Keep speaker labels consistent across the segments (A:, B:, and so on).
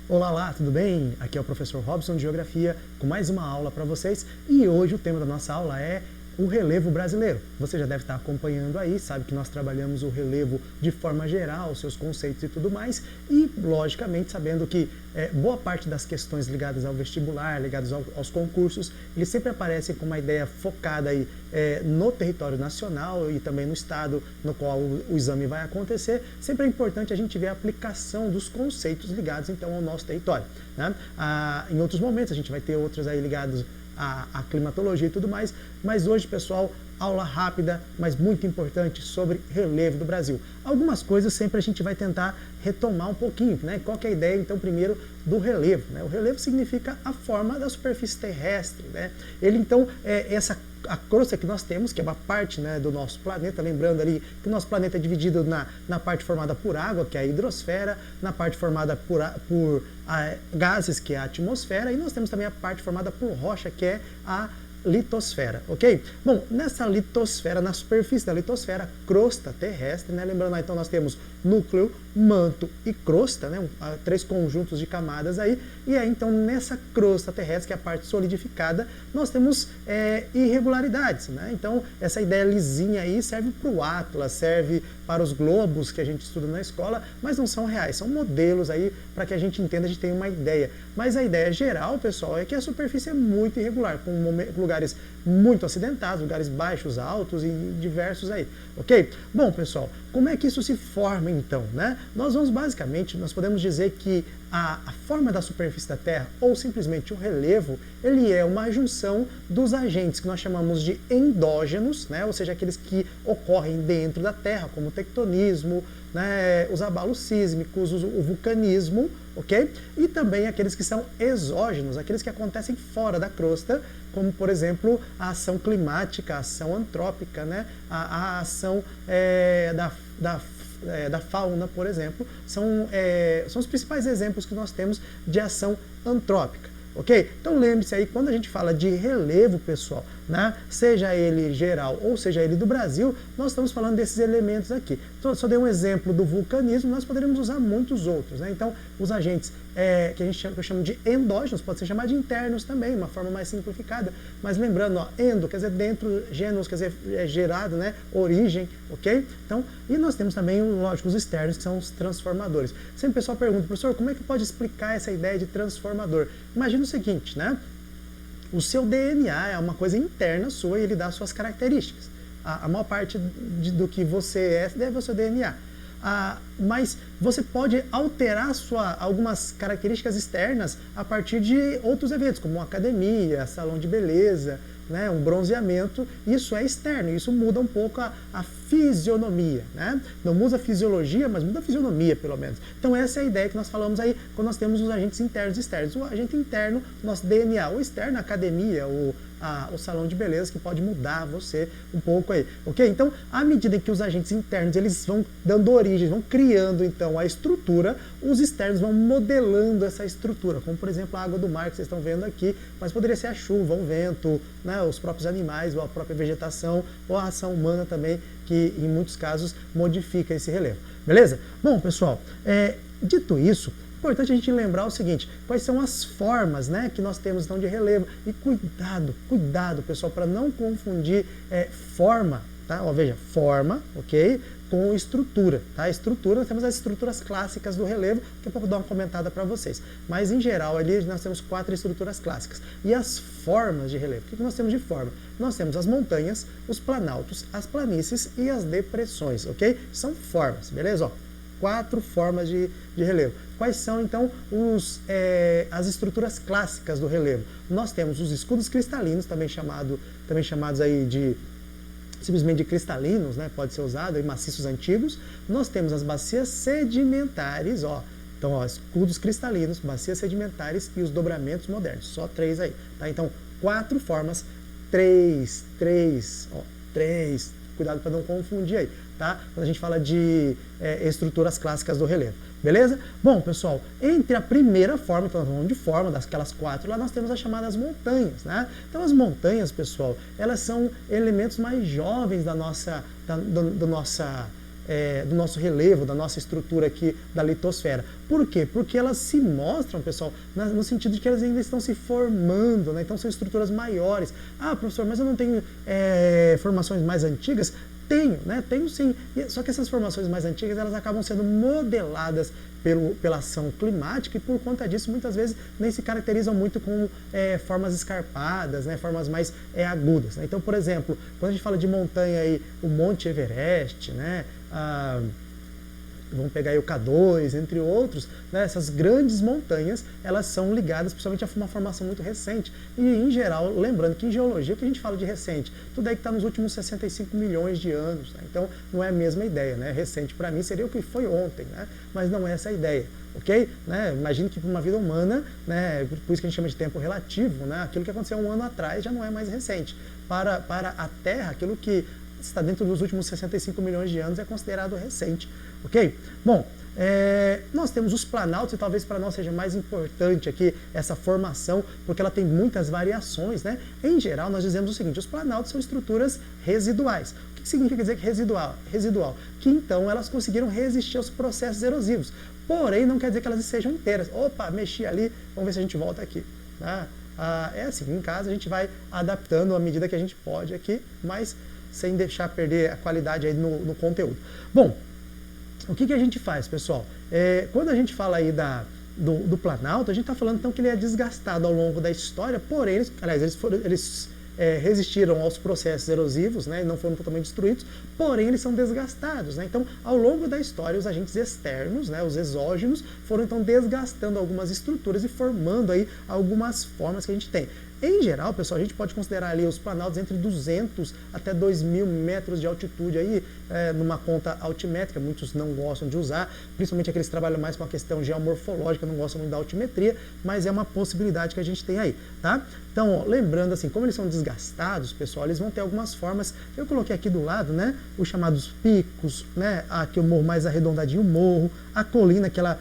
A: Olá, lá, tudo bem? Aqui é o professor Robson de Geografia com mais uma aula para vocês e hoje o tema da nossa aula é o relevo brasileiro. Você já deve estar acompanhando aí, sabe que nós trabalhamos o relevo de forma geral, seus conceitos e tudo mais, e logicamente sabendo que boa parte das questões ligadas ao vestibular, ligadas aos concursos, eles sempre aparecem com uma ideia focada aí no território nacional e também no estado no qual o exame vai acontecer. Sempre é importante a gente ver a aplicação dos conceitos ligados então ao nosso território, né? Em outros momentos a gente vai ter outros aí ligados a climatologia e tudo mais, mas hoje, pessoal, aula rápida, mas muito importante sobre relevo do Brasil. Algumas coisas sempre a gente vai tentar retomar um pouquinho, né? Qual que é a ideia, então, primeiro, do relevo, né? O relevo significa a forma da superfície terrestre, né? Ele, então, a crosta que nós temos, que é uma parte, né, do nosso planeta, lembrando ali que o nosso planeta é dividido na parte formada por água, que é a hidrosfera, na parte formada por gases, que é a atmosfera, e nós temos também a parte formada por rocha, que é a litosfera, ok? Bom, nessa litosfera, na superfície da litosfera, crosta terrestre, né? Lembrando, então nós temos núcleo, manto e crosta, né? Três conjuntos de camadas aí, e aí então nessa crosta terrestre, que é a parte solidificada, nós temos irregularidades, né? Então essa ideia lisinha aí serve para o Atlas, serve para os globos que a gente estuda na escola, mas não são reais, são modelos aí para que a gente entenda, a gente tenha uma ideia. Mas a ideia geral, pessoal, é que a superfície é muito irregular, com lugares muito acidentados, lugares baixos, altos e diversos aí, ok? Bom, pessoal, como é que isso se forma então, né? Nós podemos dizer que a forma da superfície da Terra, ou simplesmente o relevo, ele é uma junção dos agentes que nós chamamos de endógenos, né? Ou seja, aqueles que ocorrem dentro da Terra, como o tectonismo, né? Os abalos sísmicos, o vulcanismo, ok? E também aqueles que são exógenos, aqueles que acontecem fora da crosta, como, por exemplo, a ação climática, a ação antrópica, né? A ação da fauna, por exemplo, são os principais exemplos que nós temos de ação antrópica, ok? Então lembre-se aí, quando a gente fala de relevo, pessoal, né, seja ele geral ou seja ele do Brasil, nós estamos falando desses elementos aqui. Então, só dei um exemplo do vulcanismo, nós poderíamos usar muitos outros, né? Então, os agentes que eu chamo de endógenos, pode ser chamado de internos também, uma forma mais simplificada, mas lembrando, ó, endo quer dizer dentro, genos quer dizer gerado, né, origem, ok? Então, e nós temos também, lógico, os externos, que são os transformadores. Sempre o pessoal pergunta, professor, como é que pode explicar essa ideia de transformador? Imagina o seguinte, né? O seu DNA é uma coisa interna sua e ele dá suas características. A maior parte do que você é deve ao seu DNA. Mas você pode alterar algumas características externas a partir de outros eventos, como uma academia, salão de beleza, né, um bronzeamento. Isso é externo, isso muda um pouco a fisionomia, né? Não muda a fisiologia, mas muda a fisionomia, pelo menos. Então essa é a ideia que nós falamos aí quando nós temos os agentes internos e externos. O agente interno, nosso DNA, o externo, a academia, o salão de beleza, que pode mudar você um pouco aí, ok? Então, à medida em que os agentes internos eles vão dando origem, vão criando então a estrutura, os externos vão modelando essa estrutura, como por exemplo a água do mar que vocês estão vendo aqui, mas poderia ser a chuva, o vento, né, os próprios animais, ou a própria vegetação, ou a ação humana também, que em muitos casos modifica esse relevo, beleza? Bom, pessoal, dito isso, é importante a gente lembrar o seguinte, quais são as formas, né, que nós temos então de relevo. E cuidado, pessoal, para não confundir forma, tá? Ó, veja, forma, ok? Com estrutura, tá? Estrutura, nós temos as estruturas clássicas do relevo, que eu vou dar uma comentada para vocês. Mas, em geral, ali nós temos 4 estruturas clássicas. E as formas de relevo, o que nós temos de forma? Nós temos as montanhas, os planaltos, as planícies e as depressões, ok? São formas, beleza? Ó, 4 formas de relevo. Quais são, então, as estruturas clássicas do relevo? Nós temos os escudos cristalinos, também chamados aí simplesmente de cristalinos, né? Pode ser usado, aí, maciços antigos. Nós temos as bacias sedimentares, ó. Então, ó, escudos cristalinos, bacias sedimentares e os dobramentos modernos. Só 3 aí, tá? Então, 4 formas, 3. Cuidado para não confundir aí, tá? Quando a gente fala de estruturas clássicas do relevo, beleza? Bom, pessoal, entre a primeira forma, então nós vamos de forma, daquelas 4 lá, nós temos as chamadas montanhas, né? Então as montanhas, pessoal, elas são elementos mais jovens da nossa do nosso relevo, da nossa estrutura aqui da litosfera. Por quê? Porque elas se mostram, pessoal, no sentido de que elas ainda estão se formando, né? Então são estruturas maiores. Ah, professor, mas eu não tenho formações mais antigas? Tenho, né? Tenho sim. Só que essas formações mais antigas, elas acabam sendo modeladas pela ação climática e por conta disso, muitas vezes, nem se caracterizam muito com formas escarpadas, né? Formas mais agudas. Né? Então, por exemplo, quando a gente fala de montanha aí, o Monte Everest, né? Vamos pegar aí o K2, entre outros, né? Essas grandes montanhas, elas são ligadas principalmente a uma formação muito recente. E, em geral, lembrando que em geologia, o que a gente fala de recente? Tudo aí que está nos últimos 65 milhões de anos. Né? Então, não é a mesma ideia. Né? Recente, para mim, seria o que foi ontem, né? Mas não é essa a ideia. Ok? Né? Imagine que para uma vida humana, né? Por isso que a gente chama de tempo relativo, né? Aquilo que aconteceu um ano atrás já não é mais recente. Para a Terra, aquilo que está dentro dos últimos 65 milhões de anos é considerado recente. Ok? Bom, nós temos os planaltos e talvez para nós seja mais importante aqui essa formação, porque ela tem muitas variações, né? Em geral, nós dizemos o seguinte, os planaltos são estruturas residuais. O que significa dizer que residual? Que então elas conseguiram resistir aos processos erosivos. Porém, não quer dizer que elas sejam inteiras. Opa, mexi ali, vamos ver se a gente volta aqui. Né? É assim, em casa a gente vai adaptando à medida que a gente pode aqui, mas sem deixar perder a qualidade aí no conteúdo. Bom, o que a gente faz, pessoal? Quando a gente fala aí do planalto, a gente está falando então que ele é desgastado ao longo da história, porém, eles resistiram aos processos erosivos, né, e não foram totalmente destruídos, porém eles são desgastados. Né? Então, ao longo da história, os agentes externos, né, os exógenos, foram então desgastando algumas estruturas e formando aí algumas formas que a gente tem. Em geral, pessoal, a gente pode considerar ali os planaltos entre 200 até 2.000 metros de altitude aí, numa conta altimétrica, muitos não gostam de usar, principalmente aqueles que trabalham mais com a questão geomorfológica, não gostam muito da altimetria, mas é uma possibilidade que a gente tem aí, tá? Então, ó, lembrando assim, como eles são desgastados, pessoal, eles vão ter algumas formas, eu coloquei aqui do lado, né, os chamados picos, né, aqui o morro mais arredondadinho, o morro, a colina que ela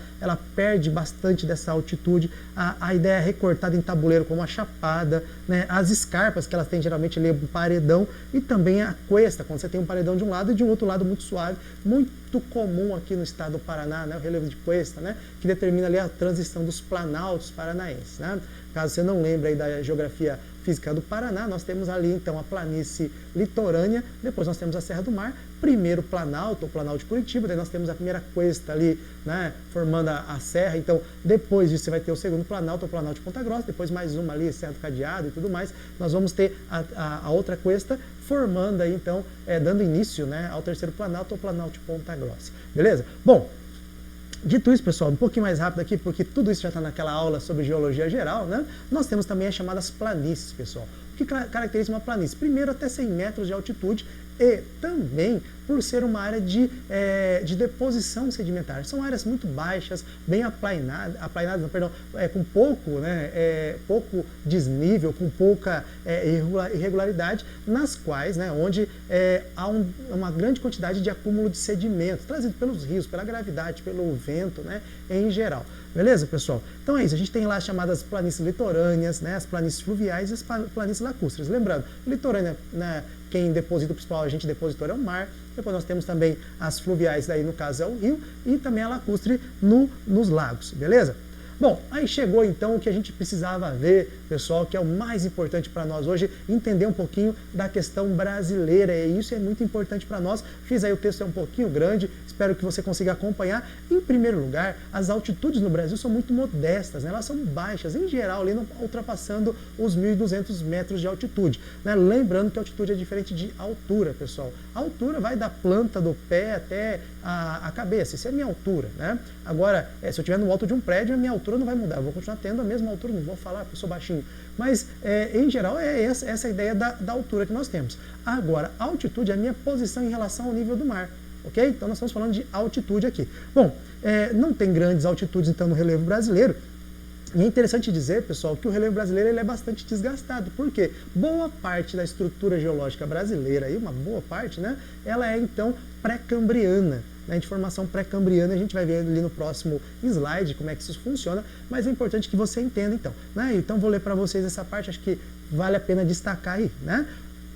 A: perde bastante dessa altitude, a ideia recortada em tabuleiro como a chapada, né, as escarpas que elas têm geralmente ali um paredão e também a cuesta, quando você tem um paredão de um lado e de um outro lado muito suave, muito comum aqui no estado do Paraná, né, o relevo de cuesta, né, que determina ali a transição dos planaltos paranaenses, né. Caso você não lembre aí da geografia física do Paraná, nós temos ali então a planície litorânea, depois nós temos a Serra do Mar, primeiro Planalto, ou Planalto de Curitiba, daí nós temos a primeira cuesta ali, né, formando a serra, então depois disso você vai ter o segundo Planalto, ou Planalto de Ponta Grossa, depois mais uma ali, Serra do Cadeado e tudo mais, nós vamos ter a outra cuesta formando aí então, dando início, né, ao terceiro Planalto, ou Planalto de Ponta Grossa, beleza? Bom, dito isso, pessoal, um pouquinho mais rápido aqui, porque tudo isso já está naquela aula sobre geologia geral, né? Nós temos também as chamadas planícies, pessoal. O que caracteriza uma planície? Primeiro, até 100 metros de altitude e também por ser uma área de deposição sedimentar. São áreas muito baixas, bem aplainadas, com pouco, né, pouco desnível, com pouca irregularidade, nas quais, né, onde há uma grande quantidade de acúmulo de sedimentos, trazido pelos rios, pela gravidade, pelo vento, né, em geral. Beleza, pessoal? Então é isso, a gente tem lá as chamadas planícies litorâneas, né, as planícies fluviais e as planícies lacustres. Lembrando, litorânea, né, quem deposita o principal agente depositor é o mar, depois nós temos também as fluviais, daí no caso é o rio, e também a lacustre nos lagos, beleza? Bom, aí chegou então o que a gente precisava ver, pessoal, que é o mais importante para nós hoje, entender um pouquinho da questão brasileira, e isso é muito importante para nós. Fiz aí o texto, é um pouquinho grande, espero que você consiga acompanhar. Em primeiro lugar, as altitudes no Brasil são muito modestas, né? Elas são baixas, em geral, ali não ultrapassando os 1.200 metros de altitude, né? Lembrando que a altitude é diferente de altura, pessoal. A altura vai da planta do pé até a cabeça, isso é a minha altura, né? Agora, se eu estiver no alto de um prédio, a minha altura não vai mudar, eu vou continuar tendo a mesma altura, não vou falar porque eu sou baixinho, mas em geral é essa a ideia da altura que nós temos. Agora, a altitude é a minha posição em relação ao nível do mar, ok? Então nós estamos falando de altitude aqui. Bom, não tem grandes altitudes então no relevo brasileiro, e é interessante dizer, pessoal, que o relevo brasileiro ele é bastante desgastado, porque boa parte da estrutura geológica brasileira, aí, uma boa parte, né, ela é então pré-cambriana, né, de formação pré-cambriana, a gente vai ver ali no próximo slide como é que isso funciona, mas é importante que você entenda então, né? Então vou ler para vocês essa parte, acho que vale a pena destacar aí, né?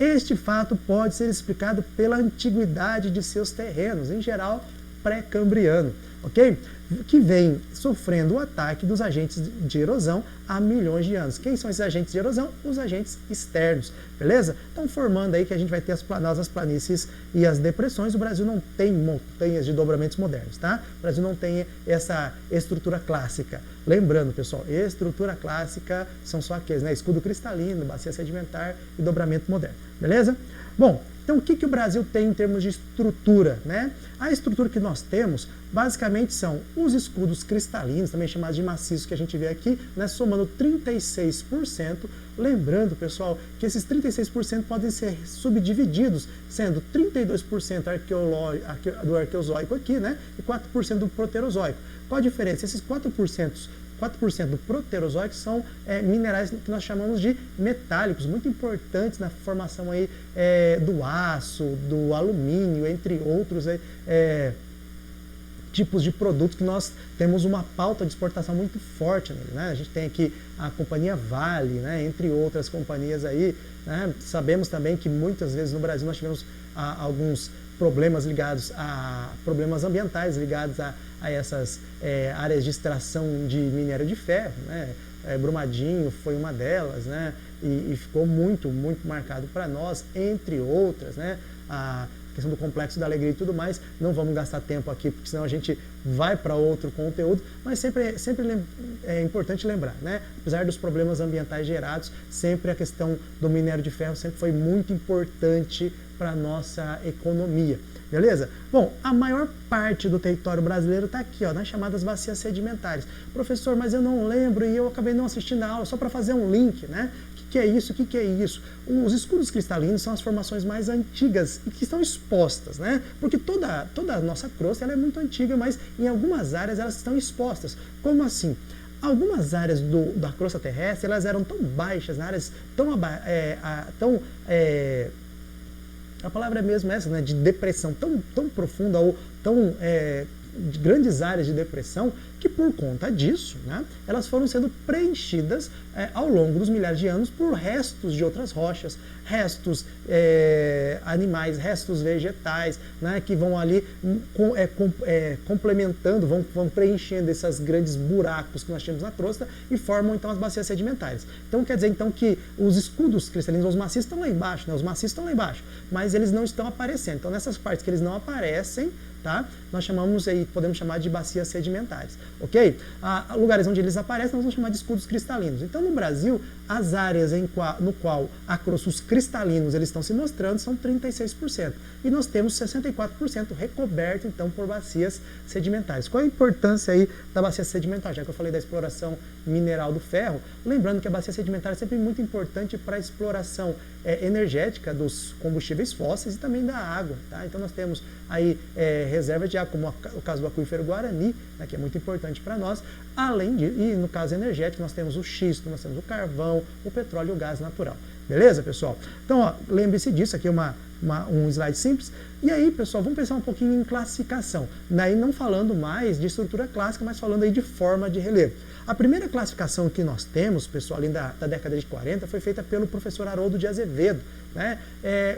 A: Este fato pode ser explicado pela antiguidade de seus terrenos, em geral pré-cambriano, ok? Que vem sofrendo o ataque dos agentes de erosão há milhões de anos. Quem são esses agentes de erosão? Os agentes externos, beleza? Então, formando aí que a gente vai ter as planícies e as depressões. O Brasil não tem montanhas de dobramentos modernos, tá? O Brasil não tem essa estrutura clássica. Lembrando, pessoal, estrutura clássica são só aqueles, né? Escudo cristalino, bacia sedimentar e dobramento moderno, beleza? Bom, então o que o Brasil tem em termos de estrutura, né? A estrutura que nós temos, basicamente, são os escudos cristalinos, também chamados de maciços, que a gente vê aqui, né? Somando 36%. Lembrando, pessoal, que esses 36% podem ser subdivididos, sendo 32% do arqueozoico aqui, né? E 4% do proterozoico. Qual a diferença? Esses 4% do proterozoico são minerais que nós chamamos de metálicos, muito importantes na formação aí, do aço, do alumínio, entre outros tipos de produtos que nós temos uma pauta de exportação muito forte nele, né? A gente tem aqui a companhia Vale, né? Entre outras companhias aí, né? Sabemos também que muitas vezes no Brasil nós tivemos alguns problemas ligados a problemas ambientais, ligados a essas áreas de extração de minério de ferro, né? Brumadinho foi uma delas, né? E ficou muito marcado para nós, entre outras, né? A questão do Complexo da Alegria e tudo mais. Não vamos gastar tempo aqui, porque senão a gente vai para outro conteúdo, mas sempre é importante lembrar, né? Apesar dos problemas ambientais gerados, sempre a questão do minério de ferro sempre foi muito importante para a nossa economia, beleza? Bom, a maior parte do território brasileiro está aqui, ó, nas chamadas bacias sedimentares. Professor, mas eu não lembro e eu acabei não assistindo a aula, só para fazer um link, né? O que é isso? O que é isso? Os escudos cristalinos são as formações mais antigas e que estão expostas, né? Porque toda a nossa crosta ela é muito antiga, mas em algumas áreas elas estão expostas. Como assim? Algumas áreas da crosta terrestre elas eram tão baixas, áreas a palavra é mesmo essa, né? De depressão tão profunda ou de grandes áreas de depressão, que por conta disso, né, elas foram sendo preenchidas ao longo dos milhares de anos por restos de outras rochas, restos animais, restos vegetais, né, que vão ali complementando, vão preenchendo esses grandes buracos que nós temos na crosta e formam então as bacias sedimentares. Então quer dizer então que os escudos cristalinos, os maciços estão lá embaixo, né, os maciços estão lá embaixo, mas eles não estão aparecendo. Então nessas partes que eles não aparecem, tá? Nós podemos chamar de bacias sedimentares, ok? Lugares onde eles aparecem, nós vamos chamar de escudos cristalinos. Então, no Brasil, as áreas no qual os cristalinos eles estão se mostrando são 36%. E nós temos 64% recoberto, então, por bacias sedimentares. Qual a importância aí da bacia sedimentar? Já que eu falei da exploração mineral do ferro, lembrando que a bacia sedimentar é sempre muito importante para a exploração energética dos combustíveis fósseis e também da água, tá? Então, nós temos aí reservas de água, como o caso do aquífero Guarani, né, que é muito importante para nós, além de, e no caso energético, nós temos o xisto, nós temos o carvão, o petróleo e o gás natural. Beleza, pessoal? Então, lembre-se disso, aqui é um slide simples. E aí, pessoal, vamos pensar um pouquinho em classificação. Daí não falando mais de estrutura clássica, mas falando aí de forma de relevo. A primeira classificação que nós temos, pessoal, ali da década de 40, foi feita pelo professor Haroldo de Azevedo, né?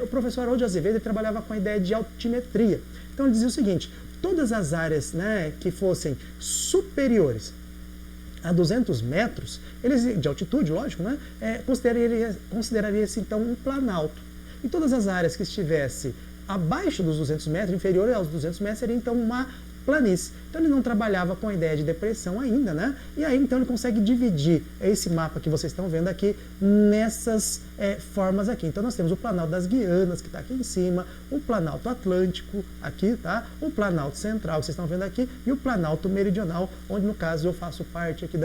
A: O professor Haroldo de Azevedo ele trabalhava com a ideia de altimetria. Então, ele dizia o seguinte: todas as áreas, né, que fossem superiores a 200 metros, de altitude, lógico, né, consideraria-se então um planalto. E todas as áreas que estivessem abaixo dos 200 metros, inferior aos 200 metros, seria então uma planície. Então ele não trabalhava com a ideia de depressão ainda, né? E aí então ele consegue dividir esse mapa que vocês estão vendo aqui nessas formas aqui. Então nós temos o Planalto das Guianas, que está aqui em cima, o Planalto Atlântico aqui, tá? O Planalto Central, que vocês estão vendo aqui, e o Planalto Meridional, onde no caso eu faço parte aqui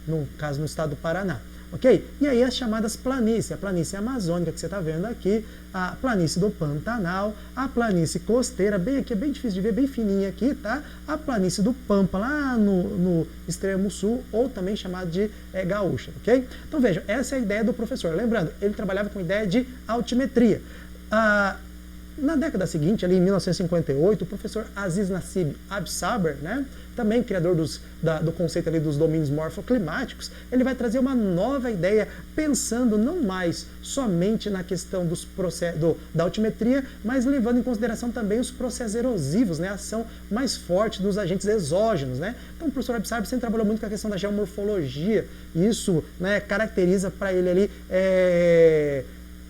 A: no estado do Paraná. Ok? E aí as chamadas planícies, a planície amazônica que você está vendo aqui, a planície do Pantanal, a planície costeira, bem aqui, é bem difícil de ver, bem fininha aqui, tá? A planície do Pampa, lá no extremo sul, ou também chamada de gaúcha, ok? Então vejam, essa é a ideia do professor. Lembrando, ele trabalhava com a ideia de altimetria. Na década seguinte, ali em 1958, o professor Aziz Nassib Absaber, né, também criador do conceito ali dos domínios morfoclimáticos, ele vai trazer uma nova ideia, pensando não mais somente na questão da altimetria, mas levando em consideração também os processos erosivos, né, a ação mais forte dos agentes exógenos. Né? Então o professor Absaber sempre trabalhou muito com a questão da geomorfologia, e isso, né, caracteriza para ele ali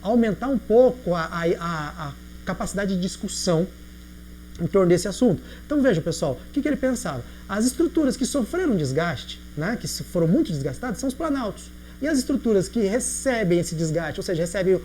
A: aumentar um pouco a capacidade de discussão em torno desse assunto. Então veja, pessoal, o que ele pensava? As estruturas que sofreram desgaste, né, que foram muito desgastadas, são os planaltos. E as estruturas que recebem esse desgaste, ou seja, recebem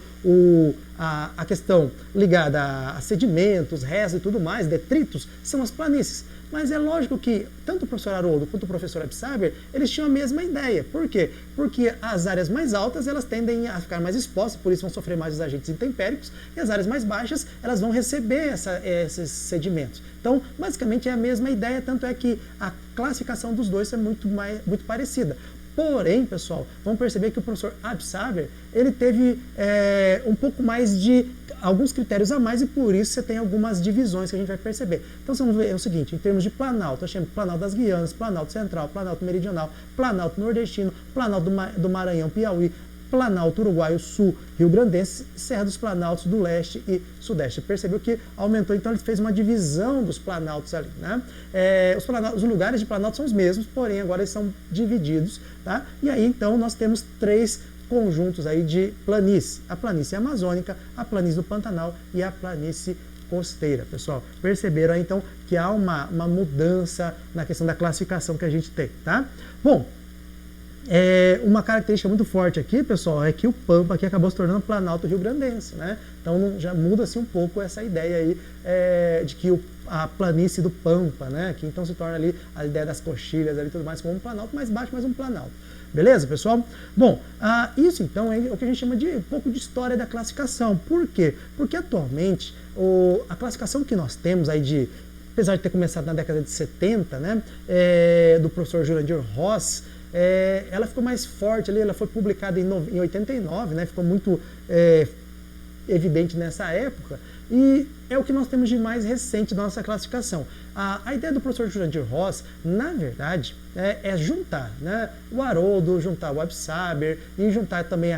A: a questão ligada a sedimentos, restos e tudo mais, detritos, são as planícies. Mas é lógico que tanto o professor Haroldo quanto o professor Absaber, eles tinham a mesma ideia. Por quê? Porque as áreas mais altas, elas tendem a ficar mais expostas, por isso vão sofrer mais os agentes intempéricos, e as áreas mais baixas, elas vão receber esses sedimentos. Então, basicamente é a mesma ideia, tanto é que a classificação dos dois é muito parecida. Porém, pessoal, vamos perceber que o professor Absaber, ele teve um pouco mais de alguns critérios a mais, e por isso você tem algumas divisões que a gente vai perceber. Então, vamos ver o seguinte, em termos de planalto, nós temos Planalto das Guianas, Planalto Central, Planalto Meridional, Planalto Nordestino, Planalto do Maranhão, Piauí, Planalto Uruguaio, Sul, Rio Grandense, Serra dos Planaltos do Leste e Sudeste. Percebeu que aumentou, então ele fez uma divisão dos planaltos ali. Né? Os lugares de planalto são os mesmos, porém agora eles são divididos. Tá? E aí então nós temos 3 conjuntos aí de planície. A planície amazônica, a planície do Pantanal e a planície costeira, pessoal. Perceberam aí, então, que há uma mudança na questão da classificação que a gente tem. Tá? Bom, uma característica muito forte aqui, pessoal, é que o Pampa aqui acabou se tornando Planalto Rio-Grandense, né? Então já muda-se um pouco essa ideia aí de que a planície do Pampa, né? Que então se torna ali a ideia das coxilhas ali, tudo mais, como um Planalto mais baixo, mais um Planalto. Beleza, pessoal? Bom, isso então é o que a gente chama de um pouco de história da classificação. Por quê? Porque atualmente a classificação que nós temos aí apesar de ter começado na década de 70, né? Do professor Jurandir Ross, ela ficou mais forte ali, ela foi publicada em 89, né, ficou muito evidente nessa época, e é o que nós temos de mais recente da nossa classificação. A ideia do professor Jurandir Ross, na verdade, é juntar, né, o Haroldo, juntar o Absaber e juntar também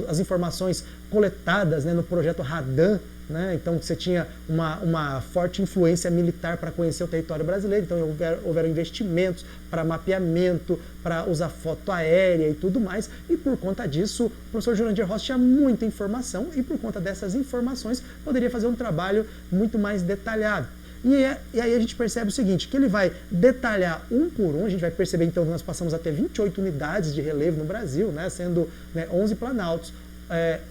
A: as informações coletadas, né, no projeto Radan, né? Então você tinha uma forte influência militar para conhecer o território brasileiro, então houveram investimentos para mapeamento, para usar foto aérea e tudo mais, e por conta disso o professor Jurandir Ross tinha muita informação, e por conta dessas informações poderia fazer um trabalho muito mais detalhado. E aí a gente percebe o seguinte, que ele vai detalhar um por um, a gente vai perceber então que nós passamos a ter 28 unidades de relevo no Brasil, né, sendo 11 planaltos,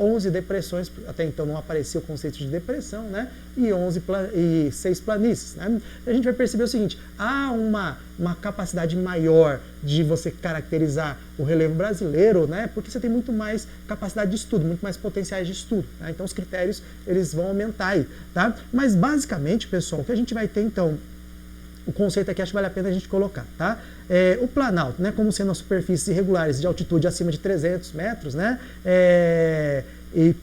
A: 11 depressões, até então não aparecia o conceito de depressão, né? E 6 planícies. Né? A gente vai perceber o seguinte, há uma capacidade maior de você caracterizar o relevo brasileiro, né? Porque você tem muito mais capacidade de estudo, muito mais potenciais de estudo. Né? Então os critérios eles vão aumentar aí. Tá? Mas basicamente, pessoal, o que a gente vai ter então, o conceito aqui acho que vale a pena a gente colocar, tá? O planalto, né, como sendo as superfícies irregulares de altitude acima de 300 metros, né, e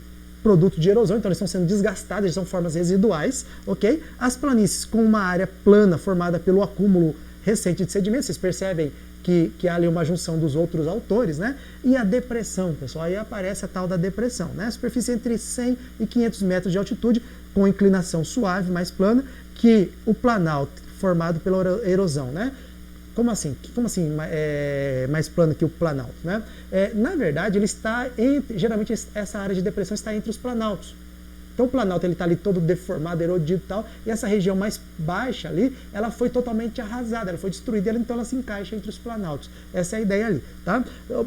A: produto de erosão, então eles estão sendo desgastados, eles são formas residuais, ok? As planícies com uma área plana formada pelo acúmulo recente de sedimentos, vocês percebem que há ali uma junção dos outros autores, né? E a depressão, pessoal, aí aparece a tal da depressão, né? Superfície entre 100 e 500 metros de altitude, com inclinação suave, mais plana, que o planalto formado pela erosão, né? Como assim? Mais plano que o planalto, né? Na verdade, ele está geralmente essa área de depressão está entre os planaltos. Então o planalto ele está ali todo deformado, erodido e tal, e essa região mais baixa ali, ela foi totalmente arrasada, ela foi destruída, então ela se encaixa entre os planaltos. Essa é a ideia ali, tá?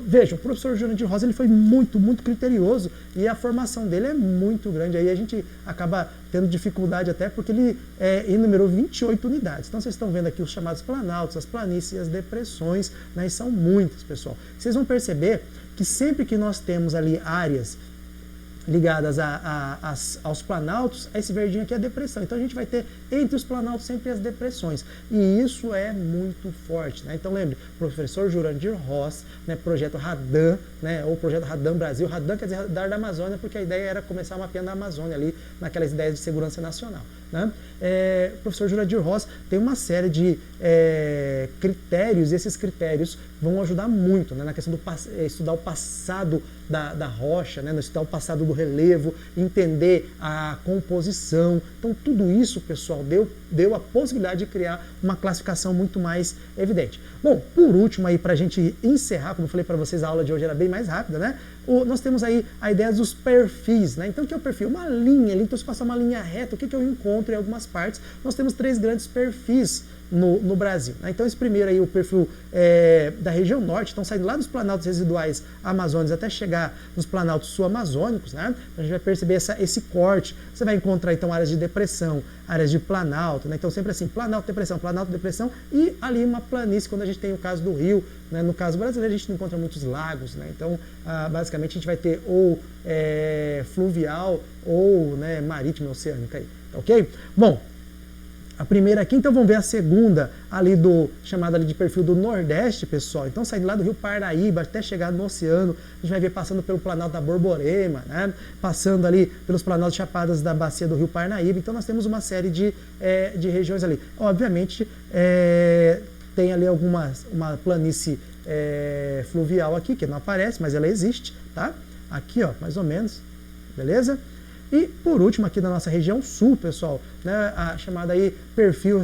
A: Vejam, o professor Jurandir Ross ele foi muito, muito criterioso, e a formação dele é muito grande, aí a gente acaba tendo dificuldade até porque ele enumerou 28 unidades. Então vocês estão vendo aqui os chamados planaltos, as planícies e as depressões, né? E são muitas, pessoal. Vocês vão perceber que sempre que nós temos ali áreas ligadas aos planaltos, esse verdinho aqui é a depressão. Então a gente vai ter entre os planaltos sempre as depressões. E isso é muito forte, né? Então lembre, professor Jurandir Ross, né, projeto Radan, né, ou projeto Radan Brasil. Radan quer dizer Radar da Amazônia, porque a ideia era começar mapeando a Amazônia ali, naquelas ideias de segurança nacional. Né? O professor Jurandir Ross tem uma série de critérios, e esses critérios vão ajudar muito, né, na questão do estudar o passado da rocha, né, estudar o passado do relevo, entender a composição. Então tudo isso, pessoal, deu a possibilidade de criar uma classificação muito mais evidente. Bom, por último aí, para a gente encerrar, como eu falei para vocês, a aula de hoje era bem mais rápida, né? Nós temos aí a ideia dos perfis, né? Então o que é o perfil? Uma linha ali, então se passar uma linha reta, o que eu encontro em algumas partes? Nós temos 3 grandes perfis no Brasil, né? Então esse primeiro aí, o perfil da região norte, então saindo lá dos planaltos residuais amazônicos até chegar nos planaltos sul-amazônicos, né? A gente vai perceber esse corte. Você vai encontrar então áreas de depressão, áreas de planalto, né? Então sempre assim, planalto, depressão e ali uma planície, quando a gente tem o caso do rio, né? No caso brasileiro a gente não encontra muitos lagos, né? Então basicamente a gente vai ter ou fluvial ou, né, marítima, oceânica aí, ok? Bom, a primeira aqui, então vamos ver a segunda ali chamada ali de perfil do Nordeste, pessoal. Então saindo lá do Rio Parnaíba até chegar no oceano, a gente vai ver passando pelo Planalto da Borborema, né? Passando ali pelos Planaltos Chapadas da bacia do Rio Parnaíba. Então nós temos uma série de regiões ali. Obviamente tem ali uma planície fluvial aqui, que não aparece, mas ela existe, tá? Aqui, ó, mais ou menos, beleza? E por último aqui da nossa região sul, pessoal, né, a chamada aí perfil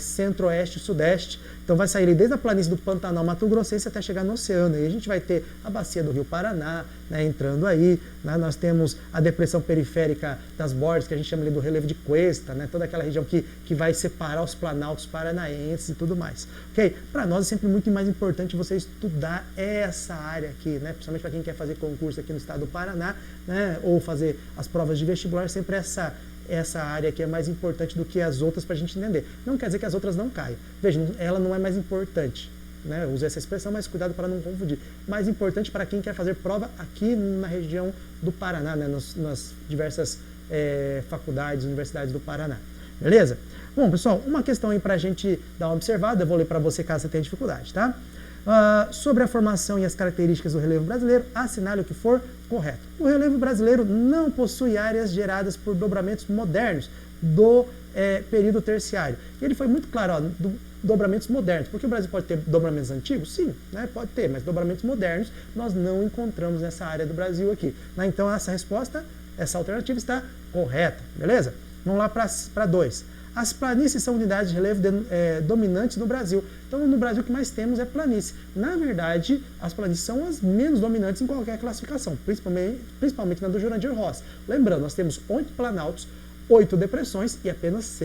A: centro-oeste e sudeste. Então vai sair desde a planície do Pantanal Mato Grossense até chegar no oceano. E a gente vai ter a bacia do Rio Paraná, né, entrando aí. Né, nós temos a depressão periférica das bordas, que a gente chama ali do relevo de cuesta, né, toda aquela região que vai separar os planaltos paranaenses e tudo mais. Ok? Para nós é sempre muito mais importante você estudar essa área aqui, né, principalmente para quem quer fazer concurso aqui no estado do Paraná, né, ou fazer as provas de vestibular, sempre essa área aqui é mais importante do que as outras para a gente entender. Não quer dizer que as outras não caiam. Veja, ela não é mais importante, né? Eu uso essa expressão, mas cuidado para não confundir. Mais importante para quem quer fazer prova aqui na região do Paraná, né? Nas diversas faculdades, universidades do Paraná. Beleza? Bom, pessoal, uma questão aí para a gente dar uma observada, eu vou ler para você caso você tenha dificuldade, tá? Sobre a formação e as características do relevo brasileiro, assinale o que for correto. O relevo brasileiro não possui áreas geradas por dobramentos modernos do período terciário. E ele foi muito claro, ó, dobramentos modernos. Porque o Brasil pode ter dobramentos antigos? Sim, né, pode ter, mas dobramentos modernos nós não encontramos nessa área do Brasil aqui. Né? Então essa resposta, essa alternativa está correta, beleza? Vamos lá para 2. As planícies são unidades de relevo dominantes no Brasil. Então, no Brasil, o que mais temos é planície. Na verdade, as planícies são as menos dominantes em qualquer classificação, principalmente na do Jurandir Ross. Lembrando, nós temos 8 planaltos, 8 depressões e apenas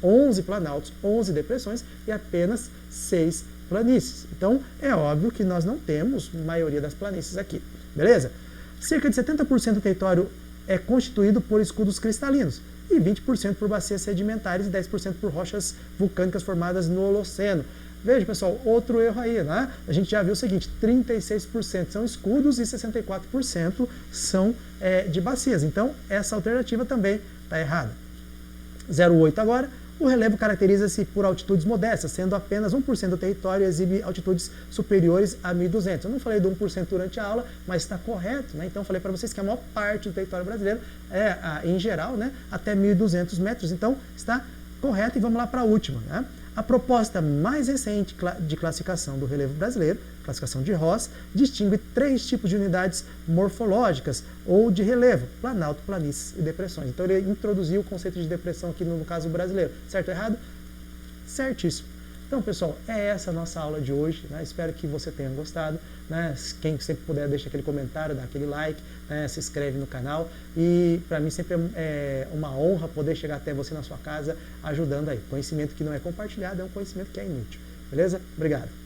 A: 11 planaltos, 11 depressões e apenas 6 planícies. Então, é óbvio que nós não temos a maioria das planícies aqui. Beleza? Cerca de 70% do território é constituído por escudos cristalinos e 20% por bacias sedimentares e 10% por rochas vulcânicas formadas no Holoceno. Veja, pessoal, outro erro aí, né? A gente já viu o seguinte, 36% são escudos e 64% são de bacias. Então, essa alternativa também está errada. 0,8 agora. O relevo caracteriza-se por altitudes modestas, sendo apenas 1% do território exibe altitudes superiores a 1.200. Eu não falei do 1% durante a aula, mas está correto, né? Então, eu falei para vocês que a maior parte do território brasileiro em geral, né, até 1.200 metros. Então, está correto. E vamos lá para a última, né? A proposta mais recente de classificação do relevo brasileiro, classificação de Ross, distingue 3 tipos de unidades morfológicas ou de relevo: planalto, planícies e depressões. Então ele introduziu o conceito de depressão aqui no caso brasileiro. Certo ou errado? Certíssimo. Então, pessoal, é essa a nossa aula de hoje, né? Espero que você tenha gostado, né? Quem sempre puder, deixa aquele comentário, dá aquele like, né? Se inscreve no canal. E para mim sempre é uma honra poder chegar até você na sua casa ajudando aí. Conhecimento que não é compartilhado é um conhecimento que é inútil. Beleza? Obrigado.